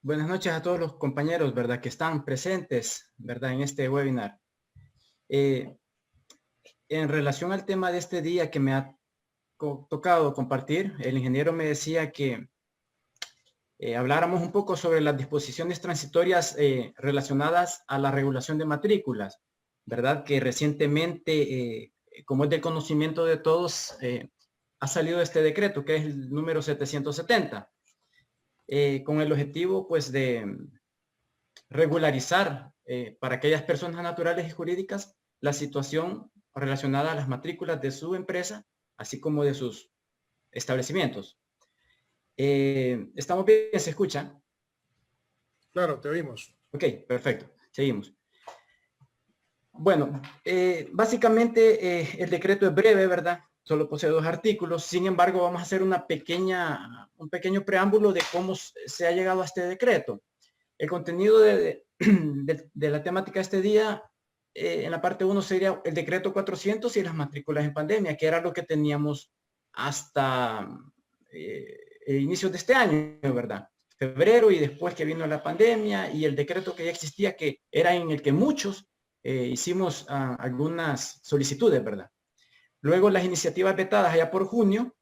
Buenas noches a todos los compañeros, ¿verdad? Que están presentes, ¿verdad? En este webinar. En relación al tema de este día que me ha tocado compartir, el ingeniero me decía que habláramos un poco sobre las disposiciones transitorias relacionadas a la regulación de matrículas, ¿verdad? Que recientemente, como es del conocimiento de todos, ha salido este decreto, que es el número 770, con el objetivo, pues, de regularizar para aquellas personas naturales y jurídicas la situación relacionada a las matrículas de su empresa, así como de sus establecimientos. ¿Estamos bien? ¿Se escucha? Claro, te oímos. Ok, perfecto. Seguimos. Bueno, básicamente el decreto es breve, ¿verdad? Solo posee 2 artículos. Sin embargo, vamos a hacer un pequeño preámbulo de cómo se ha llegado a este decreto. El contenido de la temática de este día, en la parte 1 sería el decreto 400 y las matrículas en pandemia, que era lo que teníamos hasta inicios de este año, ¿verdad? Febrero, y después que vino la pandemia y el decreto que ya existía, que era en el que muchos hicimos algunas solicitudes, ¿verdad? Luego las iniciativas vetadas allá por junio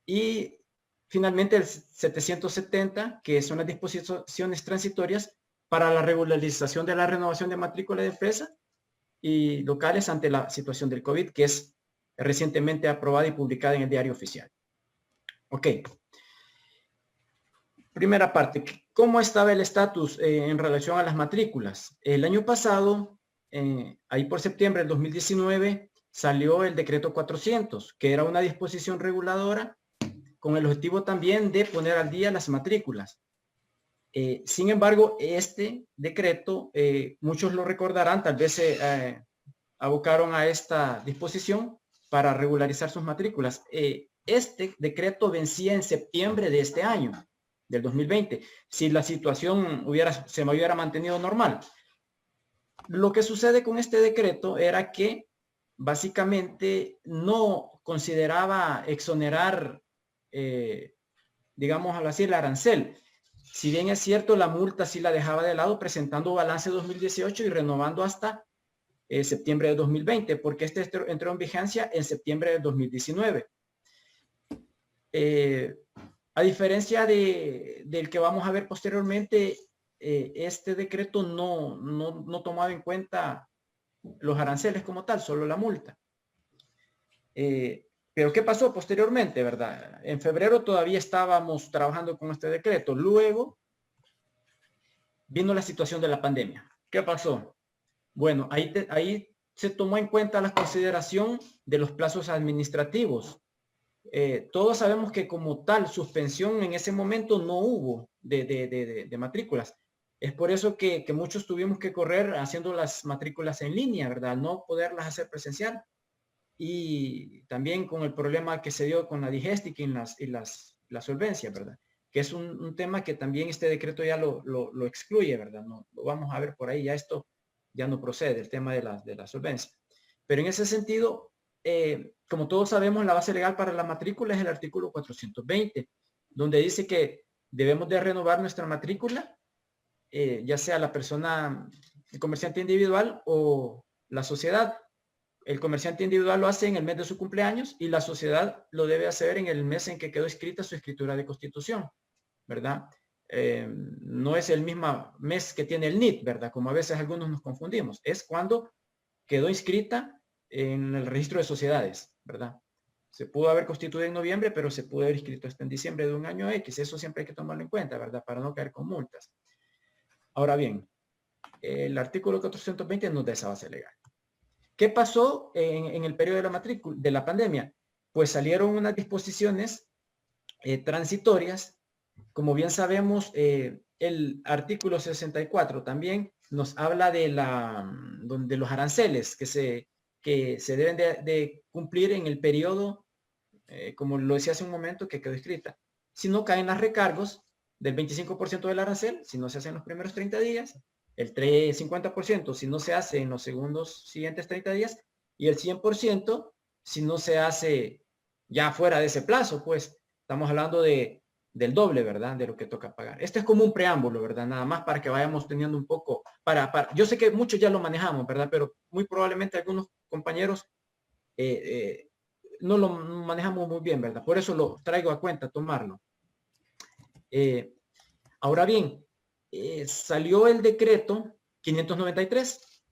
y finalmente el 770, que son las disposiciones transitorias para la regularización de la renovación de matrícula de empresas y locales ante la situación del COVID, que es recientemente aprobada y publicada en el Diario Oficial. Ok. Primera parte, ¿cómo estaba el estatus en relación a las matrículas? El año pasado, ahí por septiembre del 2019, salió el decreto 400, que era una disposición reguladora con el objetivo también de poner al día las matrículas. Sin embargo, este decreto, muchos lo recordarán, tal vez se abocaron a esta disposición para regularizar sus matrículas. Este decreto vencía en septiembre de este año, del 2020, si la situación se me hubiera mantenido normal. Lo que sucede con este decreto era que básicamente no consideraba exonerar, digamos así, el arancel. Si bien es cierto, la multa sí la dejaba de lado, presentando balance 2018 y renovando hasta septiembre de 2020, porque este entró en vigencia en septiembre de 2019. A diferencia del que vamos a ver posteriormente, este decreto no tomaba en cuenta los aranceles como tal, solo la multa. Pero ¿qué pasó posteriormente, verdad? En febrero todavía estábamos trabajando con este decreto. Luego vino la situación de la pandemia. ¿Qué pasó? Bueno, ahí se tomó en cuenta la consideración de los plazos administrativos. Todos sabemos que como tal suspensión en ese momento no hubo de matrículas. Es por eso que muchos tuvimos que correr haciendo las matrículas en línea, ¿verdad? No poderlas hacer presencial. Y también con el problema que se dio con la digestica y la solvencia, ¿verdad? Que es un tema que también este decreto ya lo excluye, ¿verdad? No, lo vamos a ver por ahí, ya esto ya no procede, el tema de la solvencia. Pero en ese sentido, como todos sabemos, la base legal para la matrícula es el artículo 420, donde dice que debemos de renovar nuestra matrícula, ya sea la persona, el comerciante individual o la sociedad. El comerciante individual lo hace en el mes de su cumpleaños y la sociedad lo debe hacer en el mes en que quedó escrita su escritura de constitución, ¿verdad? No es el mismo mes que tiene el NIT, ¿verdad? Como a veces algunos nos confundimos. Es cuando quedó inscrita en el registro de sociedades, ¿verdad? Se pudo haber constituido en noviembre, pero se pudo haber inscrito hasta en diciembre de un año X. Eso siempre hay que tomarlo en cuenta, ¿verdad? Para no caer con multas. Ahora bien, el artículo 420 nos da esa base legal. ¿Qué pasó en el periodo de la pandemia? Pues salieron unas disposiciones transitorias. Como bien sabemos, el artículo 64 también nos habla de los aranceles que se deben de cumplir en el periodo, como lo decía hace un momento, que quedó escrita. Si no caen los recargos del 25% del arancel, si no se hace en los primeros 30 días, el 50% si no se hace en los siguientes 30 días, y el 100% si no se hace ya fuera de ese plazo, pues estamos hablando de del doble, ¿verdad? De lo que toca pagar. Este es como un preámbulo, ¿verdad? Nada más para que vayamos teniendo un poco, yo sé que muchos ya lo manejamos, ¿verdad? Pero muy probablemente algunos compañeros no lo manejamos muy bien, ¿verdad? Por eso lo traigo a cuenta, tomarlo. Ahora bien, salió el decreto 593.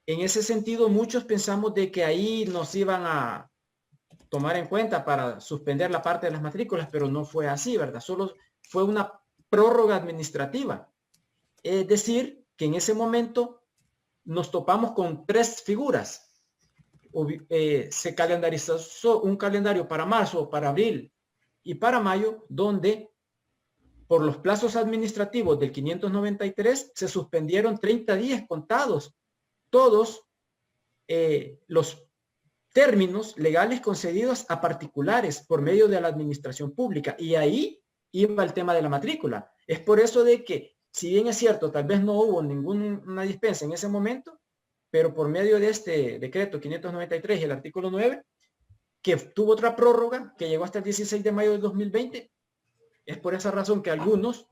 En ese sentido, muchos pensamos de que ahí nos iban a tomar en cuenta para suspender la parte de las matrículas, pero no fue así, ¿verdad? Solo fue una prórroga administrativa. Es decir, que en ese momento nos topamos con tres figuras. Se calendarizó un calendario para marzo, para abril y para mayo, donde por los plazos administrativos del 593 se suspendieron 30 días contados todos los términos legales concedidos a particulares por medio de la administración pública. Y ahí iba el tema de la matrícula. Es por eso de que, si bien es cierto, tal vez no hubo ninguna dispensa en ese momento, pero por medio de este decreto 593 y el artículo 9, que tuvo otra prórroga que llegó hasta el 16 de mayo de 2020, es por esa razón que algunos,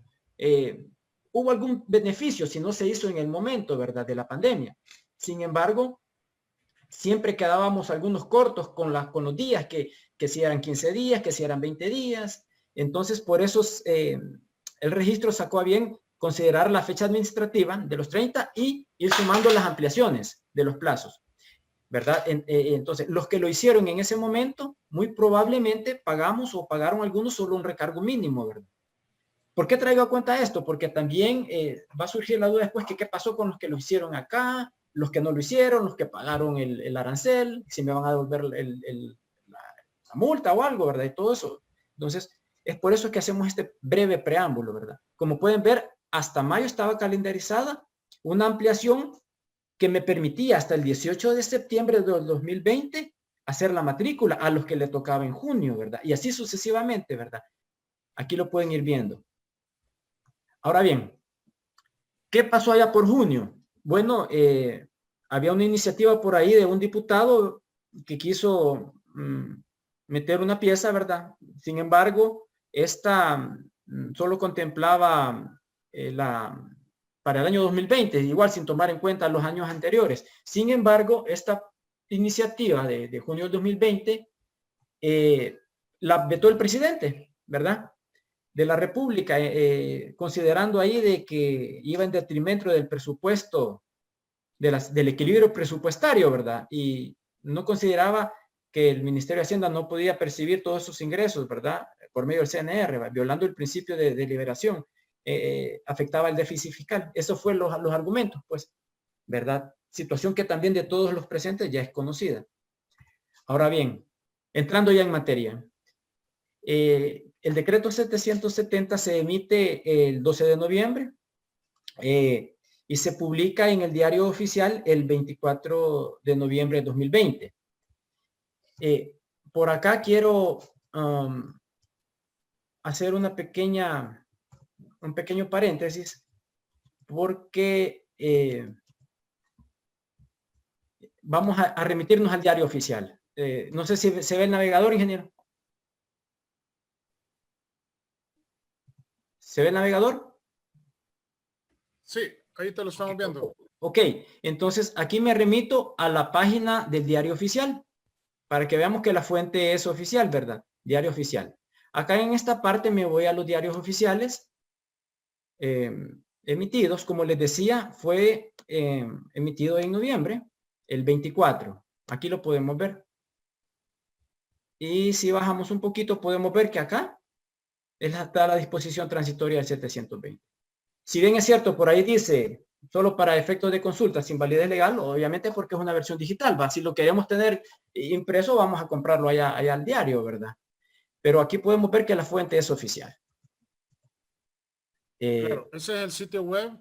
hubo algún beneficio si no se hizo en el momento, ¿verdad?, de la pandemia. Sin embargo, siempre quedábamos algunos cortos con los días, que si eran 15 días, que si eran 20 días. Entonces, por eso el registro sacó a bien considerar la fecha administrativa de los 30 y ir sumando las ampliaciones de los plazos, ¿verdad? Entonces, los que lo hicieron en ese momento, muy probablemente pagamos o pagaron algunos solo un recargo mínimo, ¿verdad? ¿Por qué traigo a cuenta esto? Porque también va a surgir la duda después que qué pasó con los que lo hicieron acá, los que no lo hicieron, los que pagaron el arancel, si me van a devolver la multa o algo, ¿verdad? Y todo eso. Entonces, es por eso que hacemos este breve preámbulo, ¿verdad? Como pueden ver, hasta mayo estaba calendarizada una ampliación que me permitía hasta el 18 de septiembre del 2020 hacer la matrícula a los que le tocaba en junio, ¿verdad? Y así sucesivamente, ¿verdad? Aquí lo pueden ir viendo. Ahora bien, ¿qué pasó allá por junio? Bueno, había una iniciativa por ahí de un diputado que quiso meter una pieza, ¿verdad? Sin embargo, esta solo contemplaba para el año 2020, igual sin tomar en cuenta los años anteriores. Sin embargo, esta iniciativa de junio del 2020 la vetó el presidente, ¿verdad?, de la República, considerando ahí de que iba en detrimento del presupuesto, del equilibrio presupuestario, ¿verdad? Y no consideraba que el Ministerio de Hacienda no podía percibir todos esos ingresos, ¿verdad?, por medio del CNR, ¿verdad?, violando el principio de liberación, afectaba el déficit fiscal. Esos fueron los argumentos, pues, ¿verdad? Situación que también de todos los presentes ya es conocida. Ahora bien, entrando ya en materia, el decreto 770 se emite el 12 de noviembre y se publica en el Diario Oficial el 24 de noviembre de 2020. Por acá quiero hacer un pequeño paréntesis, porque vamos a remitirnos al Diario Oficial. No sé si se ve el navegador, ingeniero. ¿Se ve el navegador? Sí, ahí te lo estamos viendo. Ok, entonces aquí me remito a la página del Diario Oficial para que veamos que la fuente es oficial, ¿verdad? Diario Oficial. Acá en esta parte me voy a los diarios oficiales emitidos. Como les decía, fue emitido en noviembre, el 24. Aquí lo podemos ver. Y si bajamos un poquito, podemos ver que acá está la disposición transitoria del 720. Si bien es cierto, por ahí dice solo para efectos de consulta sin validez legal, obviamente porque es una versión digital, ¿va? Si lo queremos tener impreso, vamos a comprarlo allá al diario, ¿verdad? Pero aquí podemos ver que la fuente es oficial. Claro, ese es el sitio web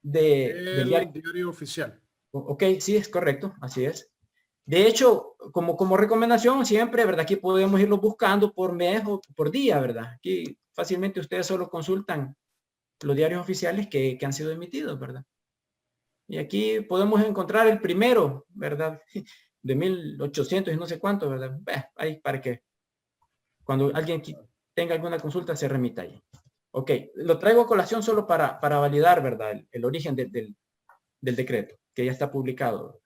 del diario oficial. Ok, sí, es correcto, así es. De hecho, como recomendación, siempre, ¿verdad? Aquí podemos irlo buscando por mes o por día, ¿verdad? Aquí fácilmente ustedes solo consultan los diarios oficiales que han sido emitidos, ¿verdad? Y aquí podemos encontrar el primero, ¿verdad? De 1800 y no sé cuánto, ¿verdad? Ahí para que cuando alguien tenga alguna consulta, se remita ahí. Ok, lo traigo a colación solo para validar, ¿verdad? El origen del decreto, que ya está publicado.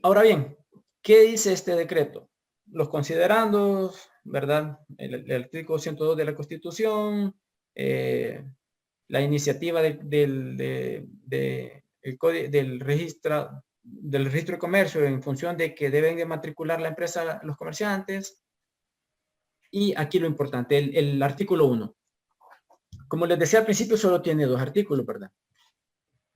Ahora bien, ¿qué dice este decreto? Los considerandos, ¿verdad? El artículo 102 de la Constitución, la iniciativa del registro de comercio en función de que deben de matricular la empresa los comerciantes. Y aquí lo importante, el artículo 1. Como les decía al principio, solo tiene 2 artículos, ¿verdad?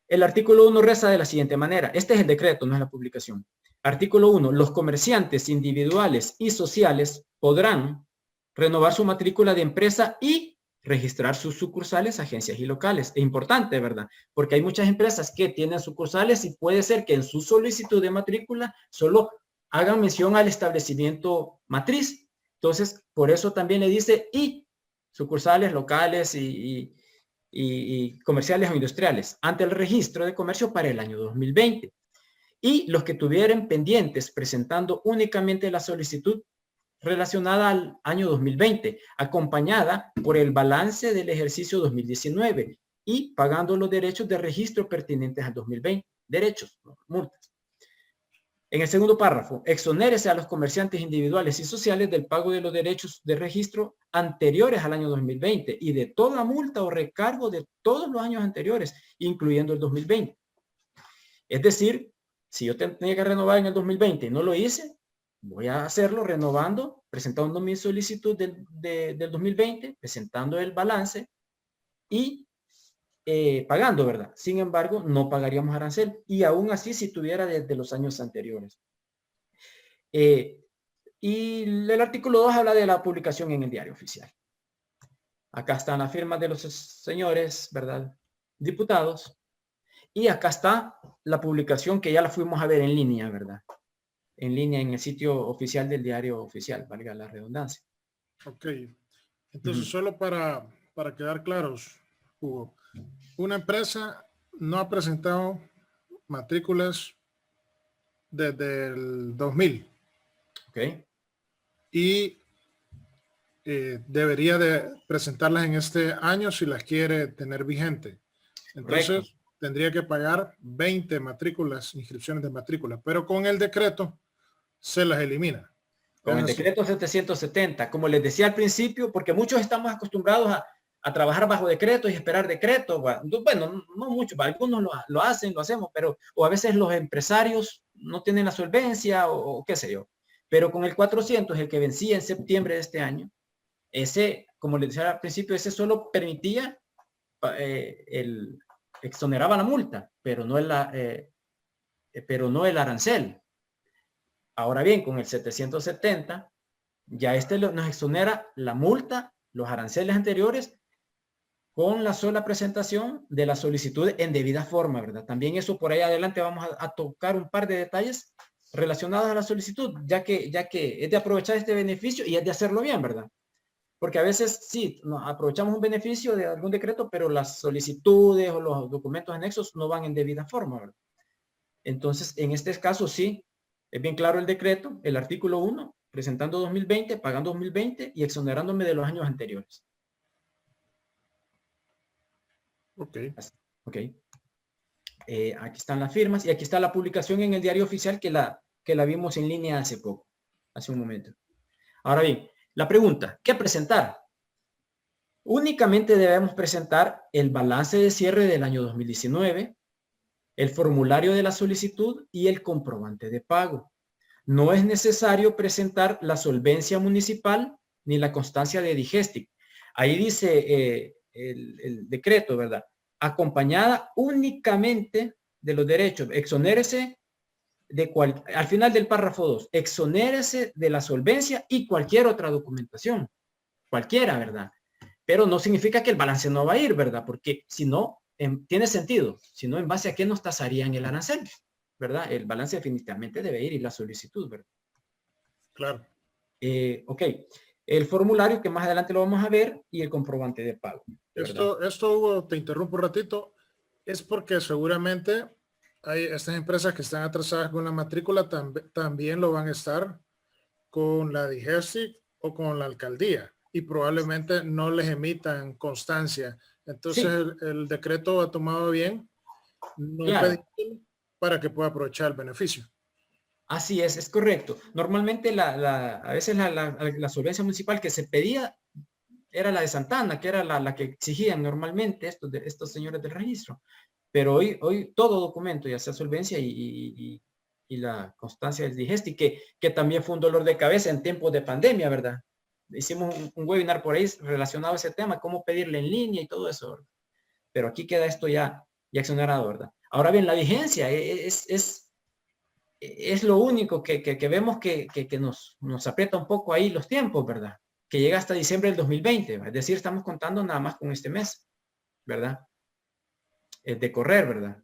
El artículo 1 reza de la siguiente manera. Este es el decreto, no es la publicación. Artículo 1. Los comerciantes individuales y sociales podrán renovar su matrícula de empresa y registrar sus sucursales, agencias y locales. Es importante, ¿verdad? Porque hay muchas empresas que tienen sucursales y puede ser que en su solicitud de matrícula solo hagan mención al establecimiento matriz. Entonces, por eso también le dice y sucursales locales y comerciales o industriales ante el registro de comercio para el año 2020. Y los que tuvieran pendientes presentando únicamente la solicitud relacionada al año 2020, acompañada por el balance del ejercicio 2019 y pagando los derechos de registro pertinentes al 2020. Derechos, no, multas. En el segundo párrafo, exonérese a los comerciantes individuales y sociales del pago de los derechos de registro anteriores al año 2020 y de toda multa o recargo de todos los años anteriores, incluyendo el 2020. Es decir, si yo tenía que renovar en el 2020 y no lo hice, voy a hacerlo renovando, presentando mi solicitud del 2020, presentando el balance y pagando, ¿verdad? Sin embargo, no pagaríamos arancel y aún así si tuviera desde los años anteriores. Y el artículo 2 habla de la publicación en el diario oficial. Acá están las firmas de los señores, ¿verdad? Diputados. Y acá está la publicación que ya la fuimos a ver en línea, ¿verdad? En línea en el sitio oficial del diario oficial, valga la redundancia. Ok. Entonces, solo para quedar claros, Hugo, una empresa no ha presentado matrículas desde el 2000. Ok. Y debería de presentarlas en este año si las quiere tener vigente. Entonces, correcto, tendría que pagar 20 matrículas, inscripciones de matrícula, pero con el decreto se las elimina. Con el decreto 770, como les decía al principio, porque muchos estamos acostumbrados a trabajar bajo decretos y esperar decretos. Bueno, no muchos, algunos lo hacen, lo hacemos, pero o a veces los empresarios no tienen la solvencia o qué sé yo. Pero con el 400, el que vencía en septiembre de este año, ese, como les decía al principio, ese solo permitía, exoneraba la multa, pero no el arancel. Ahora bien, con el 770, ya nos exonera la multa, los aranceles anteriores, con la sola presentación de la solicitud en debida forma, ¿verdad? También eso por ahí adelante vamos a tocar un par de detalles relacionados a la solicitud, ya que es de aprovechar este beneficio y es de hacerlo bien, ¿verdad? Porque a veces sí, aprovechamos un beneficio de algún decreto, pero las solicitudes o los documentos anexos no van en debida forma, ¿verdad? Entonces, en este caso sí, es bien claro el decreto, el artículo 1, presentando 2020, pagando 2020 y exonerándome de los años anteriores. Ok. Ok. Aquí están las firmas y aquí está la publicación en el diario oficial que la vimos en línea hace poco, hace un momento. Ahora bien, la pregunta, ¿qué presentar? Únicamente debemos presentar el balance de cierre del año 2019, el formulario de la solicitud y el comprobante de pago. No es necesario presentar la solvencia municipal ni la constancia de Digestic. Ahí dice el decreto, ¿verdad? Acompañada únicamente de los derechos. Exonérese al final del párrafo 2, exonérese de la solvencia y cualquier otra documentación. Cualquiera, ¿verdad? Pero no significa que el balance no va a ir, ¿verdad? Porque si no, tiene sentido. Si no, ¿en base a qué nos tasarían el arancel? ¿Verdad? El balance definitivamente debe ir y la solicitud, ¿verdad? Claro. Ok. El formulario que más adelante lo vamos a ver y el comprobante de pago. Esto, Hugo, te interrumpo un ratito. Es porque seguramente hay estas empresas que están atrasadas con la matrícula también lo van a estar con la DIGESTI o con la alcaldía y probablemente no les emitan constancia. Entonces Sí, el decreto ha tomado bien no claro. pedirlo para que pueda aprovechar el beneficio. Así es correcto. Normalmente a veces la solvencia municipal que se pedía era la de Santana, que era la que exigían normalmente estos señores del registro. Pero hoy todo documento, ya sea solvencia y la constancia del Digesti, que también fue un dolor de cabeza en tiempos de pandemia, ¿verdad? Hicimos un webinar por ahí relacionado a ese tema, cómo pedirle en línea y todo eso, ¿verdad? Pero aquí queda esto ya accionado, ¿verdad? Ahora bien, la vigencia es lo único que vemos que nos aprieta un poco ahí los tiempos, ¿verdad? Que llega hasta diciembre del 2020, ¿verdad? Es decir, estamos contando nada más con este mes, ¿verdad? De correr, ¿verdad?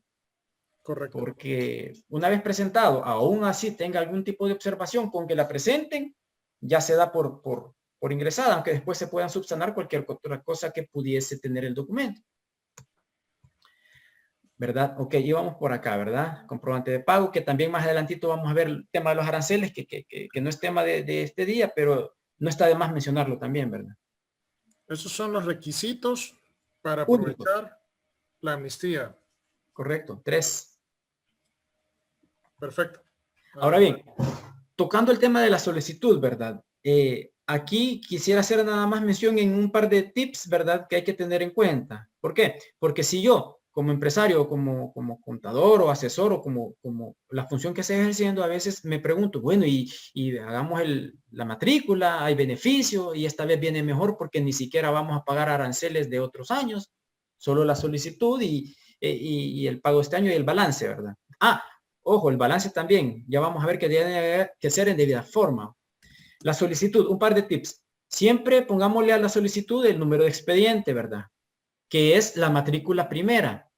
Correcto. Porque una vez presentado, aún así tenga algún tipo de observación con que la presenten, ya se da por ingresada, aunque después se puedan subsanar cualquier otra cosa que pudiese tener el documento. ¿Verdad? Ok, y vamos por acá, ¿verdad? Comprobante de pago, que también más adelantito vamos a ver el tema de los aranceles, que no es tema de este día, pero no está de más mencionarlo también, ¿verdad? Esos son los requisitos para Únicos, aprovechar la amnistía. correcto, 3. Perfecto. Ahora bien, tocando el tema de la solicitud, ¿verdad? Aquí quisiera hacer nada más mención en un par de tips, ¿verdad? Que hay que tener en cuenta. ¿Por qué? Porque si yo, como empresario, como contador o asesor o como la función que estoy ejerciendo, a veces me pregunto, bueno, y hagamos la matrícula, hay beneficio y esta vez viene mejor porque ni siquiera vamos a pagar aranceles de otros años, solo la solicitud y el pago de este año y el balance, ¿verdad? Ojo, el balance también, ya vamos a ver que tiene que ser en debida forma. La solicitud, un par de tips. Siempre pongámosle a la solicitud el número de expediente, ¿verdad? Que es la matrícula primera.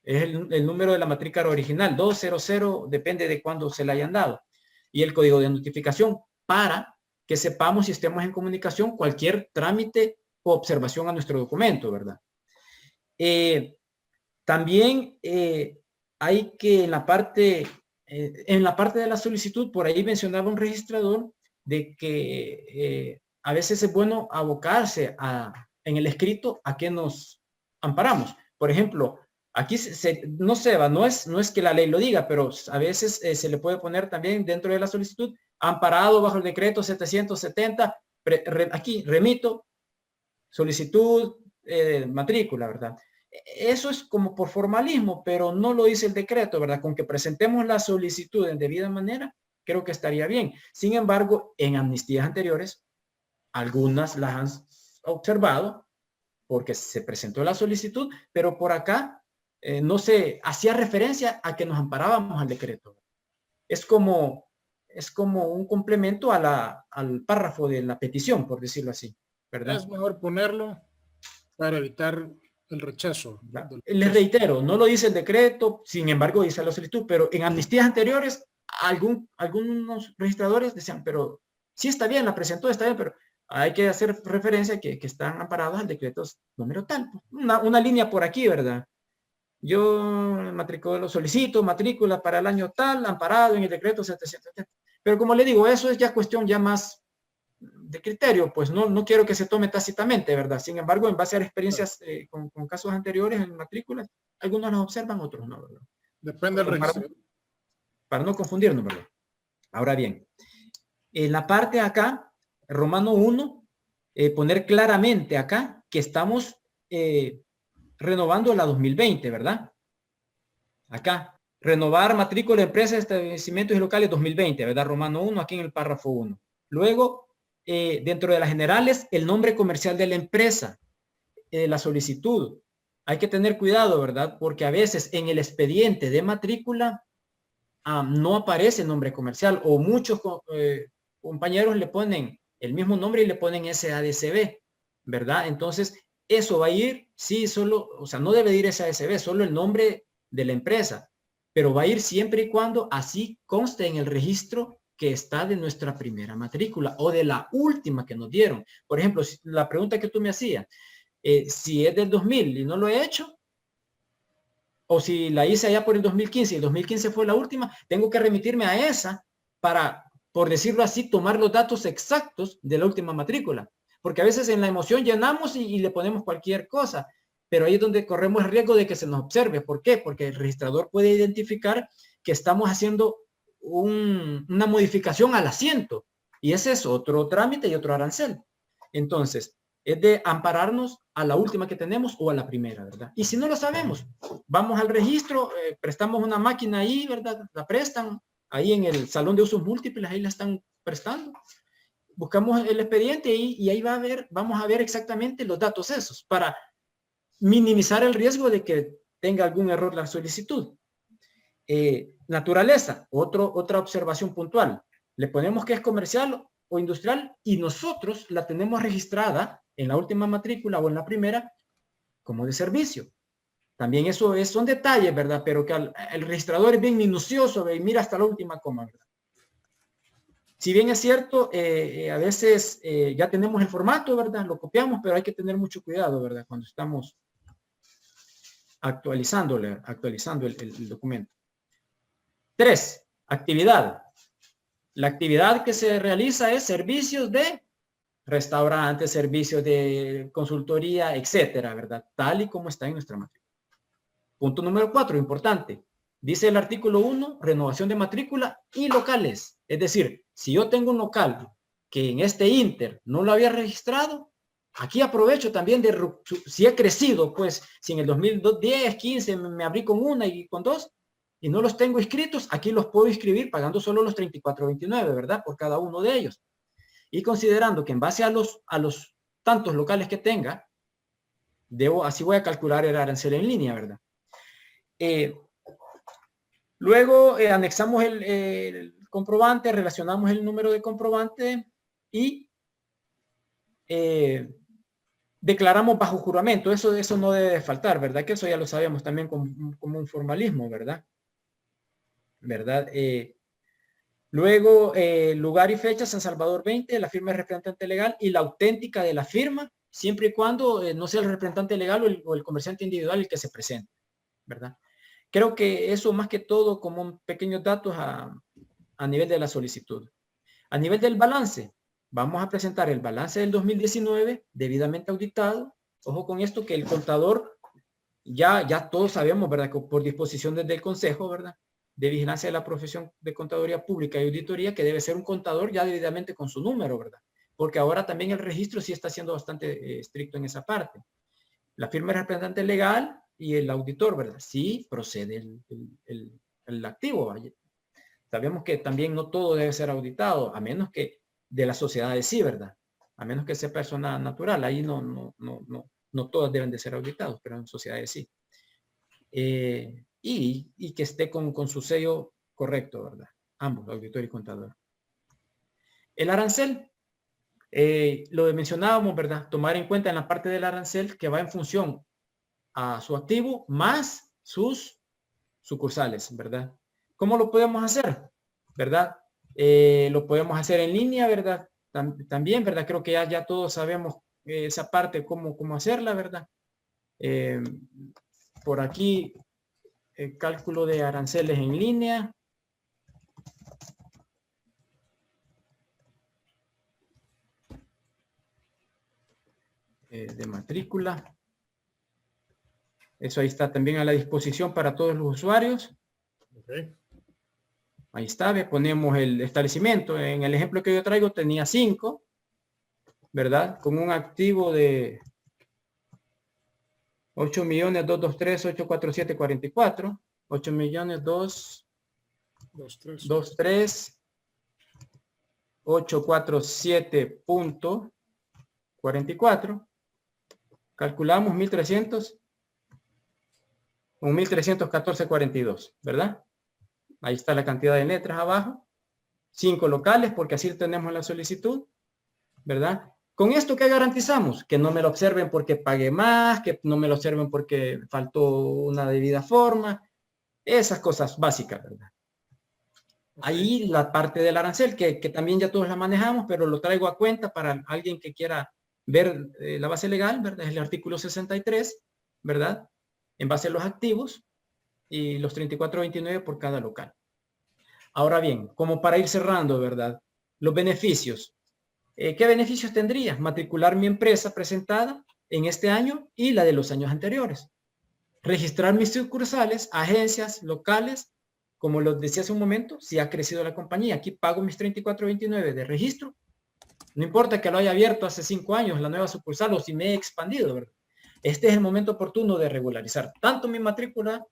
Es el número de la matrícula original, 200, depende de cuándo se le hayan dado. Y el código de notificación para que sepamos si estemos en comunicación cualquier trámite o observación a nuestro documento, ¿verdad? También hay que en la parte de la solicitud, por ahí mencionaba un registrador de que a veces es bueno abocarse en el escrito a qué nos amparamos. Por ejemplo, aquí no se va, no es que la ley lo diga, pero a veces se le puede poner también dentro de la solicitud amparado bajo el decreto 770, aquí remito, solicitud, matrícula, ¿verdad? Eso es como por formalismo, pero no lo dice el decreto, ¿verdad? Con que presentemos la solicitud en debida manera, creo que estaría bien. Sin embargo, en amnistías anteriores, algunas las han observado porque se presentó la solicitud, pero por acá no se hacía referencia a que nos amparábamos al decreto. Es como un complemento al párrafo de la petición, por decirlo así, ¿verdad? Es mejor ponerlo para evitar el rechazo. Les reitero, no lo dice el decreto, sin embargo dice la solicitud, pero en amnistías anteriores algunos registradores decían, pero sí está bien, la presentó, está bien, pero hay que hacer referencia a que están amparados al decreto número tal. Una línea por aquí, ¿verdad? Yo solicito matrícula para el año tal, amparado en el decreto 770. Pero como le digo, eso es ya cuestión ya más de criterio, pues no quiero que se tome tácitamente, ¿verdad? Sin embargo, en base a experiencias con casos anteriores en matrículas, algunos los observan, otros no, ¿verdad? Depende del registro. Para no confundirnos, ¿verdad? Ahora bien, en la parte acá, Romano 1, poner claramente acá que estamos renovando la 2020, ¿verdad? Acá, renovar matrícula de empresas, establecimientos y locales 2020, ¿verdad? Romano 1, aquí en el párrafo 1. Luego, dentro de las generales, el nombre comercial de la empresa, la solicitud. Hay que tener cuidado, ¿verdad? Porque a veces en el expediente de matrícula no aparece el nombre comercial o muchos compañeros le ponen el mismo nombre y le ponen SADCB, ¿verdad? Entonces, eso va a ir, sí, solo, o sea, no debe ir SADCB, solo el nombre de la empresa, pero va a ir siempre y cuando así conste en el registro que está de nuestra primera matrícula o de la última que nos dieron. Por ejemplo, la pregunta que tú me hacías, si es del 2000 y no lo he hecho, o si la hice allá por el 2015 y el 2015 fue la última, tengo que remitirme a esa por decirlo así, tomar los datos exactos de la última matrícula. Porque a veces en la emoción llenamos y le ponemos cualquier cosa. Pero ahí es donde corremos el riesgo de que se nos observe. ¿Por qué? Porque el registrador puede identificar que estamos haciendo una modificación al asiento. Y ese es otro trámite y otro arancel. Entonces, es de ampararnos a la última que tenemos o a la primera, ¿verdad? Y si no lo sabemos, vamos al registro, prestamos una máquina ahí, ¿verdad? La prestan ahí en el salón de usos múltiples, ahí la están prestando. Buscamos el expediente y ahí vamos a ver exactamente los datos esos para minimizar el riesgo de que tenga algún error la solicitud. Naturaleza, otra observación puntual. Le ponemos que es comercial o industrial y nosotros la tenemos registrada en la última matrícula o en la primera como de servicio. También eso son detalles, ¿verdad? Pero que el registrador es bien minucioso y mira hasta la última coma, ¿verdad? Si bien es cierto, a veces ya tenemos el formato, ¿verdad? Lo copiamos, pero hay que tener mucho cuidado, ¿verdad? Cuando estamos actualizando el documento. 3. Actividad. La actividad que se realiza es servicios de restaurantes, servicios de consultoría, etcétera, ¿verdad? Tal y como está en nuestra matrícula. Punto número 4, importante. Dice el artículo 1, renovación de matrícula y locales. Es decir, si yo tengo un local que en este inter no lo había registrado, aquí aprovecho también si he crecido, pues si en el 2010, 15 me abrí con una y con dos y no los tengo inscritos, aquí los puedo inscribir pagando solo los 34.29, ¿verdad? Por cada uno de ellos. Y considerando que en base a los tantos locales que tenga, así voy a calcular el arancel en línea, ¿verdad? Luego anexamos el comprobante, relacionamos el número de comprobante y declaramos bajo juramento. Eso no debe faltar, ¿verdad? Que eso ya lo sabemos también como un formalismo, ¿verdad? Luego, lugar y fecha, San Salvador 20, la firma del representante legal y la auténtica de la firma, siempre y cuando no sea el representante legal o el comerciante individual el que se presente, ¿verdad? Creo que eso más que todo como pequeños datos a nivel de la solicitud. A nivel del balance, vamos a presentar el balance del 2019 debidamente auditado. Ojo con esto que el contador, ya todos sabemos, ¿verdad? Que por disposición desde el Consejo, ¿verdad? De Vigilancia de la Profesión de Contaduría Pública y Auditoría, que debe ser un contador ya debidamente con su número, ¿verdad? Porque ahora también el registro sí está siendo bastante estricto en esa parte. La firma del representante legal y el auditor, ¿verdad? Sí procede el activo. Sabemos que también no todo debe ser auditado, a menos que de las sociedades sí, ¿verdad? A menos que sea persona natural, ahí no todos deben de ser auditados, pero en sociedades sí. Y que esté con su sello correcto, ¿verdad? Ambos, auditor y contador. El arancel, lo mencionábamos, ¿verdad? Tomar en cuenta en la parte del arancel que va en función a su activo más sus sucursales, ¿verdad? ¿Cómo lo podemos hacer? ¿Verdad? Lo podemos hacer en línea, ¿verdad? También, ¿verdad? Creo que ya todos sabemos esa parte, cómo hacerla, ¿verdad? Por aquí, el cálculo de aranceles en línea. De matrícula. Eso ahí está también a la disposición para todos los usuarios. Okay. Ahí está, ponemos el establecimiento. En el ejemplo que yo traigo tenía 5, ¿verdad? Con un activo de 8.223.847.44. 8.223.847.44. Calculamos 1.300. Un 1.314.42, ¿verdad? Ahí está la cantidad de letras abajo. 5 locales, porque así tenemos la solicitud, ¿verdad? Con esto, ¿qué garantizamos? Que no me lo observen porque pagué más, que no me lo observen porque faltó una debida forma. Esas cosas básicas, ¿verdad? Ahí la parte del arancel, que también ya todos la manejamos, pero lo traigo a cuenta para alguien que quiera ver la base legal, ¿verdad? Es el artículo 63, ¿verdad? En base a los activos y los 34.29 por cada local. Ahora bien, como para ir cerrando, ¿verdad? Los beneficios. ¿Qué beneficios tendría? Matricular mi empresa presentada en este año y la de los años anteriores. Registrar mis sucursales, agencias locales, como lo decía hace un momento, si ha crecido la compañía. Aquí pago mis 34.29 de registro. No importa que lo haya abierto hace 5 años la nueva sucursal o si me he expandido, ¿verdad? Este es el momento oportuno de regularizar tanto mi matrícula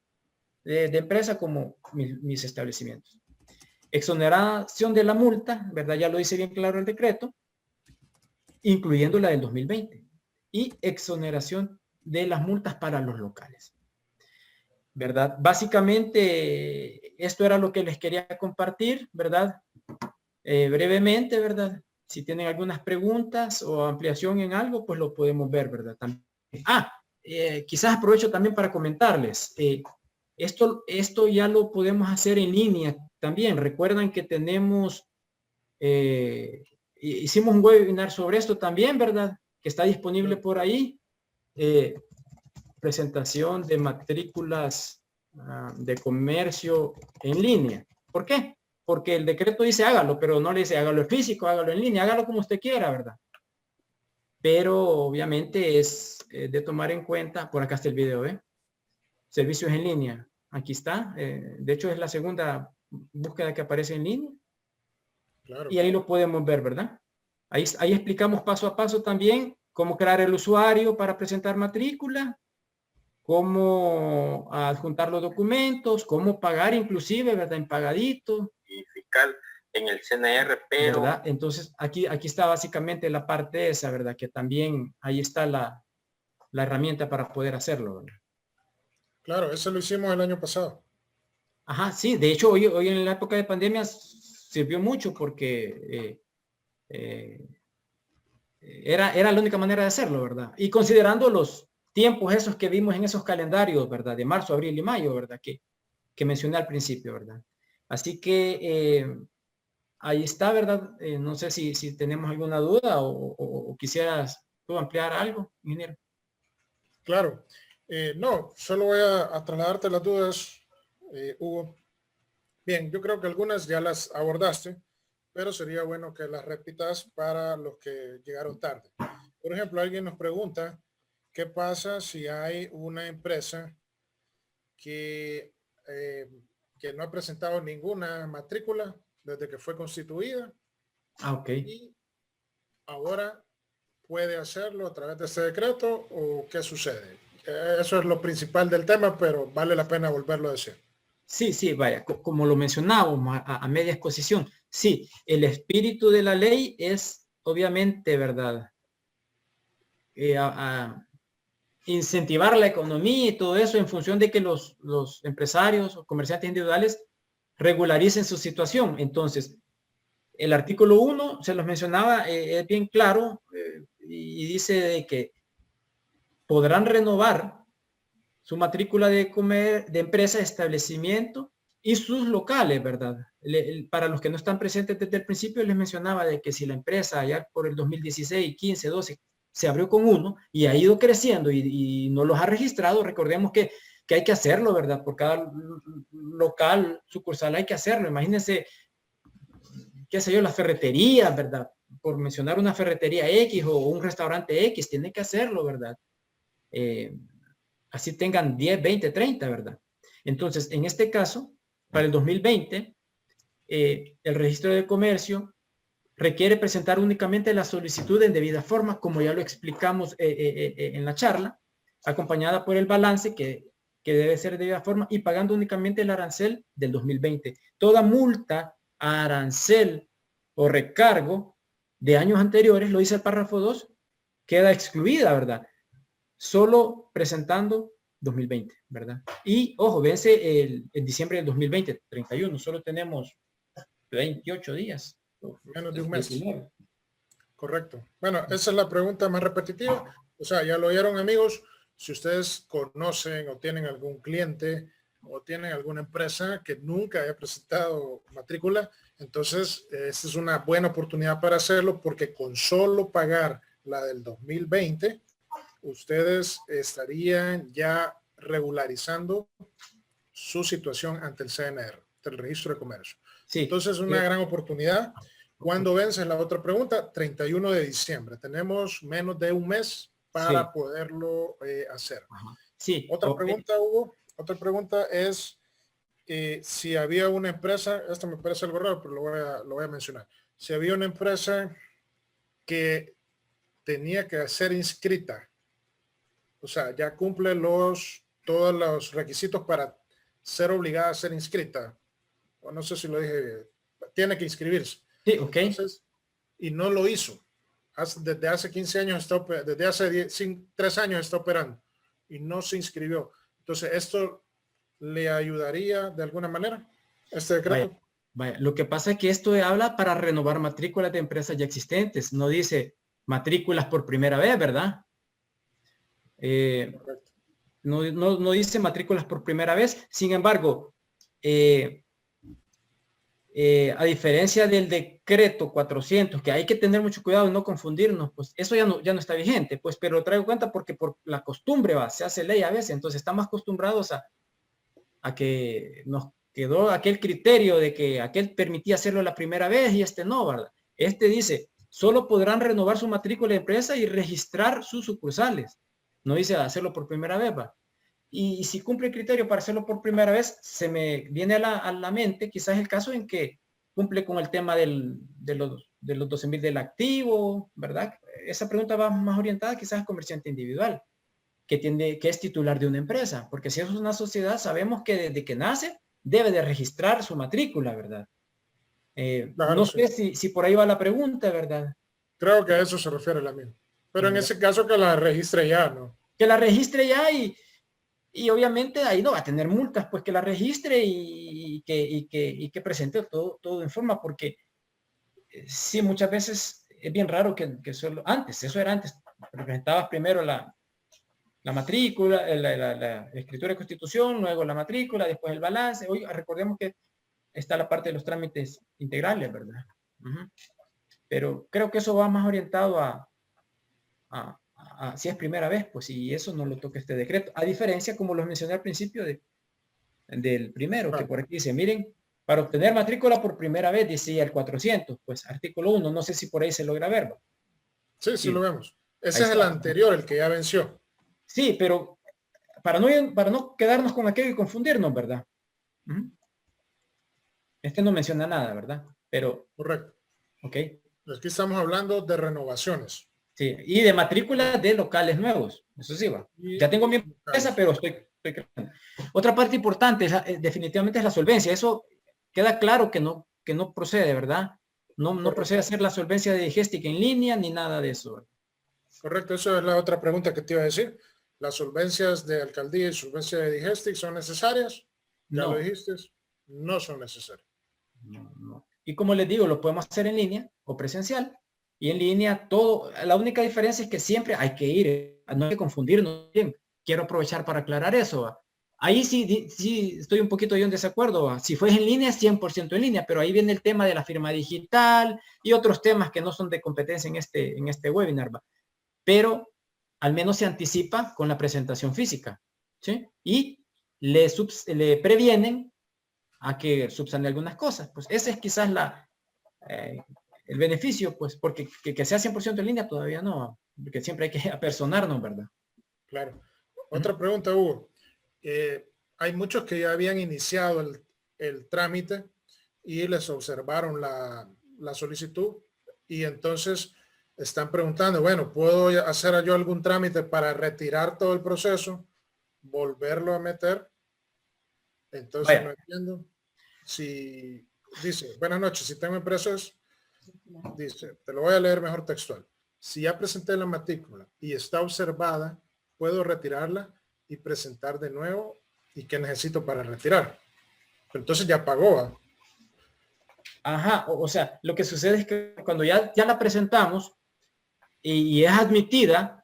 de empresa como mis establecimientos. Exoneración de la multa, ¿verdad? Ya lo dice bien claro el decreto, incluyendo la del 2020. Y exoneración de las multas para los locales. ¿Verdad? Básicamente, esto era lo que les quería compartir, ¿verdad? Brevemente, ¿verdad? Si tienen algunas preguntas o ampliación en algo, pues lo podemos ver, ¿verdad? También. Quizás aprovecho también para comentarles. Esto ya lo podemos hacer en línea también. Recuerdan que tenemos, hicimos un webinar sobre esto también, ¿verdad? Que está disponible por ahí. Presentación de matrículas de comercio en línea. ¿Por qué? Porque el decreto dice hágalo, pero no le dice hágalo en físico, hágalo en línea, hágalo como usted quiera, ¿verdad? Pero obviamente es de tomar en cuenta, por acá está el video, servicios en línea, aquí está, de hecho es la segunda búsqueda que aparece en línea. Claro. Y ahí lo podemos ver, ¿verdad? Ahí explicamos paso a paso también cómo crear el usuario para presentar matrícula, cómo adjuntar los documentos, cómo pagar inclusive, ¿verdad? En pagadito. Y fiscal en el CNR, pero... ¿verdad? Entonces, aquí está básicamente la parte esa, ¿verdad? Que también ahí está la herramienta para poder hacerlo, ¿verdad? Claro, eso lo hicimos el año pasado. Ajá, sí. De hecho, hoy en la época de pandemia sirvió mucho porque era la única manera de hacerlo, ¿verdad? Y considerando los tiempos esos que vimos en esos calendarios, ¿verdad? De marzo, abril y mayo, ¿verdad? Que mencioné al principio, ¿verdad? Así que ahí está, ¿verdad? No sé si tenemos alguna duda o quisieras tú ampliar algo, ingeniero. Claro. No, solo voy a trasladarte las dudas, Hugo. Bien, yo creo que algunas ya las abordaste, pero sería bueno que las repitas para los que llegaron tarde. Por ejemplo, alguien nos pregunta, ¿qué pasa si hay una empresa que no ha presentado ninguna matrícula desde que fue constituida? Ok. Y ahora puede hacerlo a través de este decreto, ¿o qué sucede? Eso es lo principal del tema, pero vale la pena volverlo a decir. Sí, vaya, como lo mencionábamos a media exposición, sí, el espíritu de la ley es obviamente, ¿verdad? Incentivar la economía y todo eso en función de que los empresarios o comerciantes individuales regularicen su situación. Entonces, el artículo 1, se los mencionaba, es bien claro y dice de que podrán renovar su matrícula de empresa, establecimiento y sus locales, ¿verdad? Para los que no están presentes desde el principio, les mencionaba de que si la empresa allá por el 2016, 15, 12, se abrió con uno y ha ido creciendo y no los ha registrado, recordemos que hay que hacerlo, ¿verdad? Por cada local, sucursal hay que hacerlo. Imagínense, qué sé yo, las ferreterías, ¿verdad? Por mencionar una ferretería X o un restaurante X, tiene que hacerlo, ¿verdad? Así tengan 10, 20, 30, ¿verdad? Entonces, en este caso, para el 2020, el registro de comercio requiere presentar únicamente la solicitud en debida forma, como ya lo explicamos en la charla, acompañada por el balance que debe ser de debida forma y pagando únicamente el arancel del 2020. Toda multa, arancel o recargo de años anteriores, lo dice el párrafo 2, queda excluida, ¿verdad? Solo presentando 2020, ¿verdad? Y, ojo, vence en diciembre del 2020, 31, solo tenemos 28 días. Menos de un mes. 19. Correcto. Bueno, esa es la pregunta más repetitiva. O sea, ya lo oyeron, amigos. Si ustedes conocen o tienen algún cliente o tienen alguna empresa que nunca haya presentado matrícula, entonces esta es una buena oportunidad para hacerlo, porque con solo pagar la del 2020, ustedes estarían ya regularizando su situación ante el CNR, el registro de comercio. Sí. Entonces es una gran oportunidad. ¿Cuándo vence la otra pregunta? 31 de diciembre. Tenemos menos de un mes para Sí. poderlo hacer. Ajá. Sí. Otra Ok. pregunta, Hugo. Otra pregunta es si había una empresa, esto me parece algo raro, pero lo voy a mencionar. Si había una empresa que tenía que ser inscrita, o sea, ya cumple todos los requisitos para ser obligada a ser inscrita, o no sé si lo dije, tiene que inscribirse. Sí, ok. Entonces, y no lo hizo. Desde hace 15 años, desde hace 3 años está operando y no se inscribió. Entonces, ¿esto le ayudaría de alguna manera, este decreto? Vaya, vaya. Lo que pasa es que esto habla para renovar matrículas de empresas ya existentes. No dice matrículas por primera vez, ¿verdad? Correcto. No dice matrículas por primera vez. Sin embargo, a diferencia del decreto 400, que hay que tener mucho cuidado y no confundirnos, pues eso ya no está vigente, pues, pero lo traigo cuenta porque por la costumbre se hace ley a veces, entonces estamos acostumbrados a que nos quedó aquel criterio de que aquel permitía hacerlo la primera vez y este no, ¿verdad? Este dice, solo podrán renovar su matrícula de empresa y registrar sus sucursales. No dice hacerlo por primera vez, ¿va? Y si cumple el criterio para hacerlo por primera vez, se me viene a la mente quizás el caso en que cumple con el tema de los 12.000 del activo, ¿verdad? Esa pregunta va más orientada quizás al comerciante individual, que es titular de una empresa, porque si es una sociedad, sabemos que desde que nace debe de registrar su matrícula, ¿verdad? Claro, No sí. sé si por ahí va la pregunta, ¿verdad? Creo que a eso se refiere la mía. Pero en ese caso que la registre ya, ¿no? Que la registre ya y obviamente ahí no va a tener multas, pues que la registre y que presente todo en forma, porque sí, muchas veces es bien raro que solo, eso era antes, presentabas primero la matrícula, la escritura de constitución, luego la matrícula, después el balance. Hoy recordemos que está la parte de los trámites integrales, ¿verdad? Uh-huh. Pero creo que eso va más orientado si es primera vez, pues y eso no lo toca este decreto. A diferencia, como lo mencioné al principio del primero, que por aquí dice, miren, para obtener matrícula por primera vez, decía el 400, pues artículo 1, no sé si por ahí se logra ver. Sí, sí lo vemos. Ese es el está. anterior, el que ya venció. Sí, pero para no quedarnos con aquello y confundirnos, ¿verdad? Este no menciona nada, ¿verdad? Pero, Correcto. ok. Aquí estamos hablando de renovaciones. Sí, y de matrícula de locales nuevos. Eso sí va. Ya tengo mi empresa, pero estoy creando. Otra parte importante definitivamente es la solvencia. Eso queda claro que no procede, ¿verdad? No procede a hacer la solvencia de Digestic en línea ni nada de eso, ¿verdad? Correcto, eso es la otra pregunta que te iba a decir. ¿Las solvencias de alcaldía y solvencia de Digestic son necesarias? Ya No, lo dijiste, no son necesarias. no. Y como les digo, lo podemos hacer en línea o presencial. Y en línea todo, la única diferencia es que siempre hay que ir, no hay que confundirnos bien. Quiero aprovechar para aclarar eso. ¿Va? Ahí sí estoy un poquito yo en desacuerdo. ¿Va? Si fue en línea, 100% en línea, pero ahí viene el tema de la firma digital y otros temas que no son de competencia en este webinar. ¿Va? Pero al menos se anticipa con la presentación física, ¿sí? Y le previenen a que subsane algunas cosas. Pues ese es quizás el beneficio, pues, porque que sea 100% en línea todavía no, porque siempre hay que apersonarnos, ¿verdad? Claro. Otra pregunta, Hugo. Hay muchos que ya habían iniciado el trámite y les observaron la solicitud y entonces están preguntando, bueno, ¿puedo hacer yo algún trámite para retirar todo el proceso, volverlo a meter? Entonces no entiendo. Si dice, buenas noches, si tengo empresas, dice, te lo voy a leer mejor textual. Si ya presenté la matrícula y está observada, puedo retirarla y presentar de nuevo. ¿Y qué necesito para retirar? Pero entonces ya pagó. ¿Eh? Ajá, o sea, lo que sucede es que cuando ya la presentamos y es admitida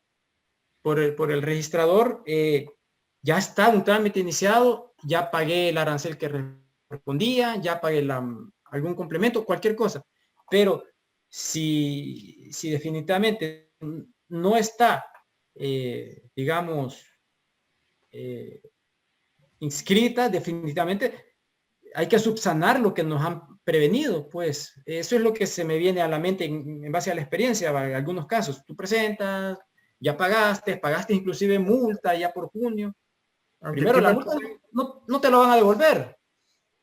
por el registrador, ya está un trámite iniciado, ya pagué el arancel que respondía, ya pagué algún complemento, cualquier cosa. Pero si definitivamente no está, digamos, inscrita, definitivamente hay que subsanar lo que nos han prevenido, pues. Eso es lo que se me viene a la mente en base a la experiencia. En algunos casos, tú presentas, ya pagaste inclusive multa ya por junio. Aunque Primero, aquí la multa no te lo van a devolver.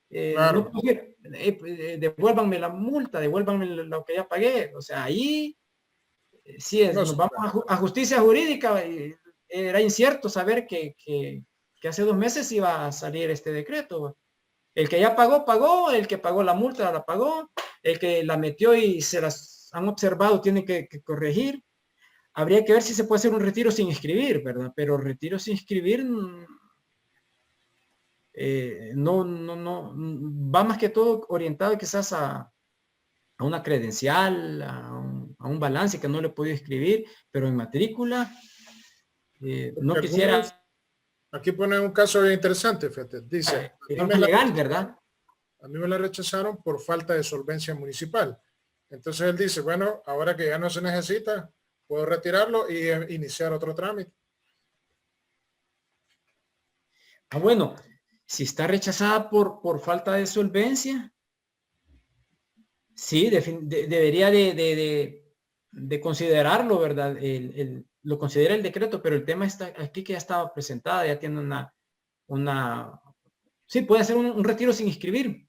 claro. No puedo decir, devuélvanme la multa, devuélvanme lo que ya pagué. O sea, ahí sí es, No, nos sí, vamos a justicia jurídica. Era incierto saber que hace 2 meses iba a salir este decreto. El que ya pagó, pagó, el que pagó la multa la pagó, el que la metió y se las han observado tiene que corregir. Habría que ver si se puede hacer un retiro sin inscribir, ¿verdad? Pero retiro sin inscribir no, va más que todo orientado quizás a una credencial, a un balance que no le he podido escribir, pero en matrícula no quisiera. Aquí pone un caso bien interesante, fíjate. Dice, Es legal, ¿verdad? a mí me la rechazaron por falta de solvencia municipal. Entonces él dice, bueno, ahora que ya no se necesita, puedo retirarlo y iniciar otro trámite. Bueno, si está rechazada por falta de solvencia, sí, debería de considerarlo, ¿verdad? Lo considera el decreto, pero el tema está aquí que ya estaba presentada, ya tiene sí, puede hacer un retiro sin inscribir,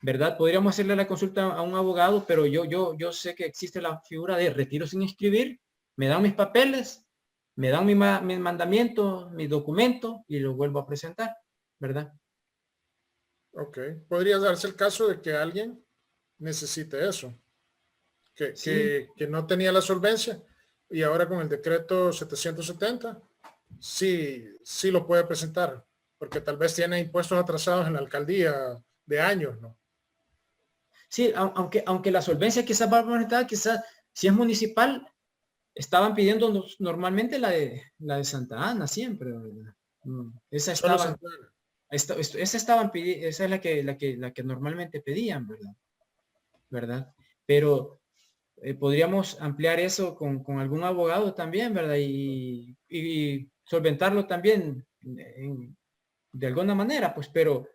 ¿verdad? Podríamos hacerle la consulta a un abogado, pero yo sé que existe la figura de retiro sin inscribir, me dan mis papeles, me dan mis mandamientos, mi documento y lo vuelvo a presentar, ¿verdad? Ok. Podría darse el caso de que alguien necesite eso, Sí. que no tenía la solvencia y ahora con el decreto 770 sí lo puede presentar, porque tal vez tiene impuestos atrasados en la alcaldía de años, ¿no? Sí, aunque la solvencia quizás va a aumentar, quizás si es municipal, estaban pidiendo normalmente la de Santa Ana siempre, ¿verdad? Esa Solo estaban, Santa Ana. esa estaban pidiendo, esa es la que normalmente pedían, ¿verdad? Pero podríamos ampliar eso con algún abogado también, ¿verdad? Y solventarlo también de alguna manera, pues, pero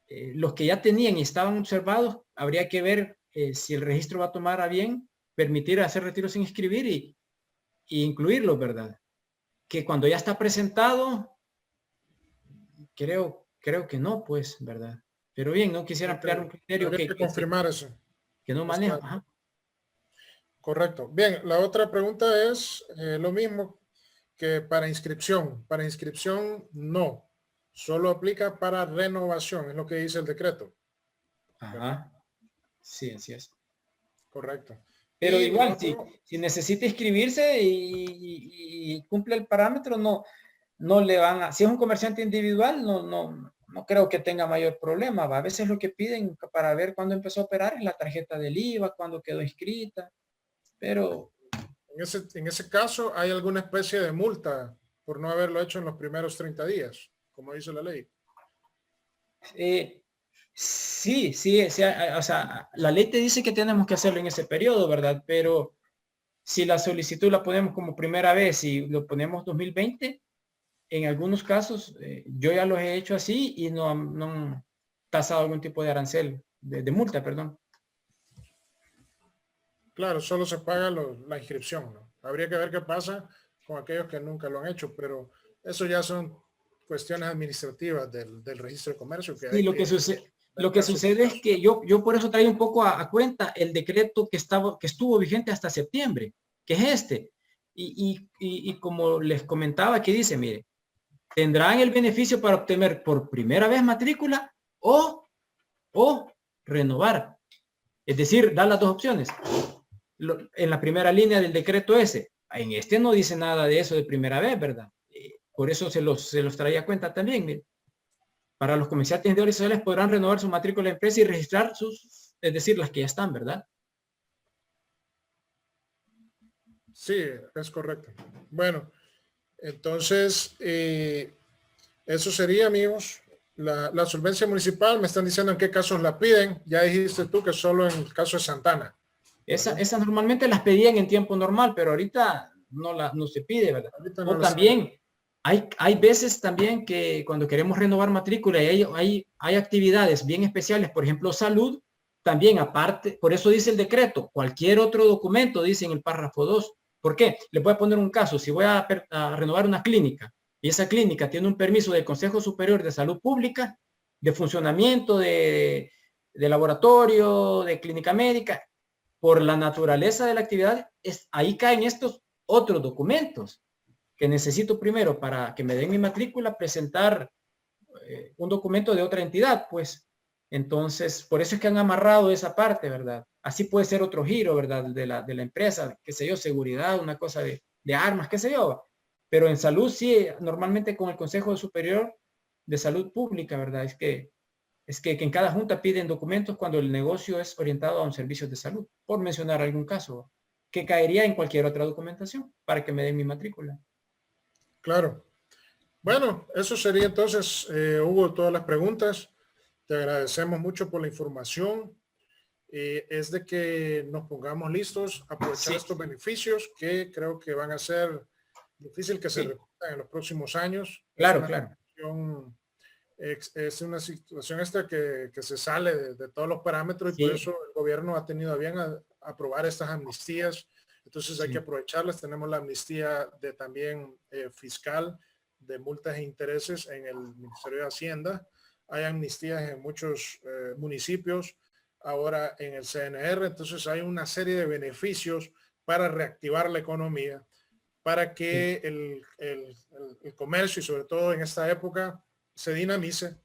los que ya tenían y estaban observados, habría que ver si el registro va a tomar a bien permitir hacer retiros sin inscribir y incluirlos, ¿verdad? Que cuando ya está presentado, creo que no, pues, ¿verdad? Pero bien, no quisiera ampliar un criterio Habría que confirmar eso. que no manejo. Ajá. Correcto. Bien, la otra pregunta es lo mismo que para inscripción. Para inscripción no, solo aplica para renovación, es lo que dice el decreto. ¿Verdad? Ajá. Sí, así es. Correcto. Pero Y lo igual, otro, si necesita inscribirse y cumple el parámetro, no le van a, si es un comerciante individual, no creo que tenga mayor problema. A veces lo que piden para ver cuándo empezó a operar es la tarjeta del IVA, cuándo quedó inscrita, pero en ese caso, ¿hay alguna especie de multa por no haberlo hecho en los primeros 30 días, como dice la ley? sí, o sea, la ley te dice que tenemos que hacerlo en ese periodo, ¿verdad? Pero si la solicitud la ponemos como primera vez y lo ponemos 2020, en algunos casos yo ya los he hecho así y no han tasado algún tipo de arancel, de multa, perdón. Claro, solo se paga la inscripción, ¿no? Habría que ver qué pasa con aquellos que nunca lo han hecho, pero eso ya son cuestiones administrativas del registro de comercio que Sí, hay que lo ver que caso por sucede es caso. que yo por eso traigo un poco a cuenta el decreto que estuvo vigente hasta septiembre, que es este. Y como les comentaba, que dice, mire, tendrán el beneficio para obtener por primera vez matrícula o renovar. Es decir, da las dos opciones. En la primera línea del decreto ese, en este no dice nada de eso de primera vez, ¿verdad? Por eso se los traía a cuenta también. Mire. Para los comerciantes individuales podrán renovar su matrícula de empresa y registrar es decir, las que ya están, ¿verdad? Sí, es correcto. Bueno, entonces, eso sería, amigos. La solvencia municipal, me están diciendo en qué casos la piden. Ya dijiste tú que solo en el caso de Santana. Esas normalmente las pedían en tiempo normal, pero ahorita no se pide, ¿verdad? Ahorita no O las piden. también Hay veces también que cuando queremos renovar matrícula y hay actividades bien especiales, por ejemplo, salud, también aparte, por eso dice el decreto, cualquier otro documento, dice en el párrafo 2. ¿Por qué? Le voy a poner un caso. Si voy a renovar una clínica y esa clínica tiene un permiso del Consejo Superior de Salud Pública, de funcionamiento de laboratorio, de clínica médica, por la naturaleza de la actividad, ahí caen estos otros documentos que necesito primero para que me den mi matrícula, presentar un documento de otra entidad, pues. Entonces, por eso es que han amarrado esa parte, ¿verdad? Así puede ser otro giro, ¿verdad? De la empresa, qué sé yo, seguridad, una cosa de armas, qué sé yo. Pero en salud sí, normalmente con el Consejo Superior de Salud Pública, ¿verdad? Es que en cada junta piden documentos cuando el negocio es orientado a un servicio de salud, por mencionar algún caso, que caería en cualquier otra documentación para que me den mi matrícula. Claro. Bueno, eso sería entonces, Hugo, todas las preguntas. Te agradecemos mucho por la información. Es de que nos pongamos listos a aprovechar estos beneficios que creo que van a ser difícil que se repitan en los próximos años. Claro, claro. Es una situación esta que se sale de todos los parámetros y por eso el gobierno ha tenido a bien aprobar estas amnistías. Entonces hay que aprovecharlas. Tenemos la amnistía de también fiscal de multas e intereses en el Ministerio de Hacienda. Hay amnistías en muchos municipios, ahora en el CNR. Entonces hay una serie de beneficios para reactivar la economía, para que el comercio y sobre todo en esta época se dinamice.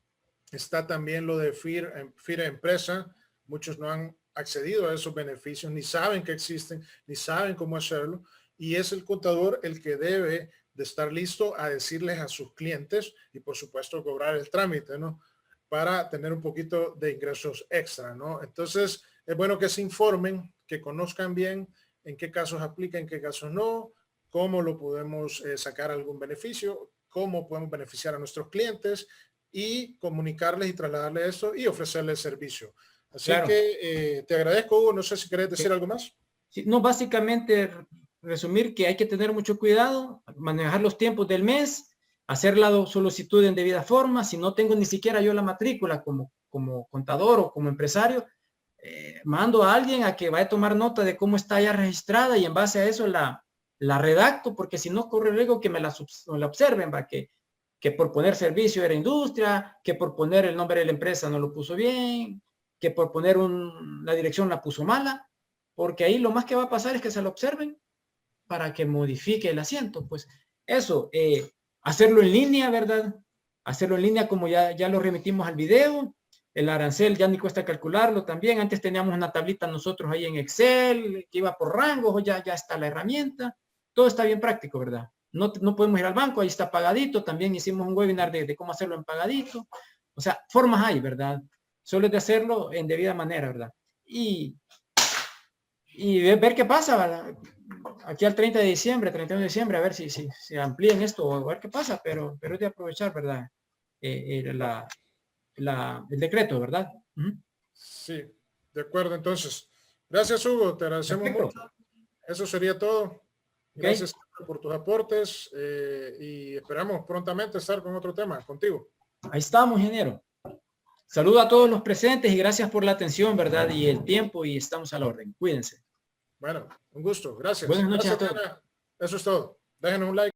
Está también lo de FIRE Empresa. Muchos no han accedido a esos beneficios, ni saben que existen, ni saben cómo hacerlo. Y es el contador el que debe de estar listo a decirles a sus clientes y por supuesto cobrar el trámite, ¿no? Para tener un poquito de ingresos extra, ¿no? Entonces es bueno que se informen, que conozcan bien en qué casos aplica, en qué casos no, cómo lo podemos sacar algún beneficio, cómo podemos beneficiar a nuestros clientes y comunicarles y trasladarles eso y ofrecerles servicio. Así que te agradezco, Hugo. No sé si querés decir algo más. Sí, no, básicamente resumir que hay que tener mucho cuidado, manejar los tiempos del mes, hacer la solicitud en debida forma. Si no tengo ni siquiera yo la matrícula como contador o como empresario, mando a alguien a que vaya a tomar nota de cómo está ya registrada y en base a eso la redacto, porque si no corre riesgo que me la observen, ¿va? Que por poner servicio era industria, que por poner el nombre de la empresa no lo puso bien, que por poner la dirección la puso mala, porque ahí lo más que va a pasar es que se lo observen para que modifique el asiento. Pues eso, hacerlo en línea, ¿verdad? Hacerlo en línea como ya lo remitimos al video. El arancel ya ni cuesta calcularlo también. Antes teníamos una tablita nosotros ahí en Excel que iba por rangos, ya está la herramienta. Todo está bien práctico, ¿verdad? No podemos ir al banco, ahí está pagadito. También hicimos un webinar de cómo hacerlo en pagadito. O sea, formas hay, ¿verdad? Solo es de hacerlo en debida manera, ¿verdad? Y ver qué pasa, ¿verdad? Aquí al 30 de diciembre, 31 de diciembre, a ver si amplían esto o a ver qué pasa, pero es de aprovechar, ¿verdad? El decreto, ¿verdad? Sí, de acuerdo. Entonces, gracias, Hugo. Te agradecemos mucho. Eso sería todo. Gracias por tus aportes y esperamos prontamente estar con otro tema contigo. Ahí estamos, ingeniero. Saludo a todos los presentes y gracias por la atención, ¿verdad? Y el tiempo y estamos a la orden. Cuídense. Bueno, un gusto. Gracias. Buenas noches gracias, a todos. Eso es todo. Déjenos un like.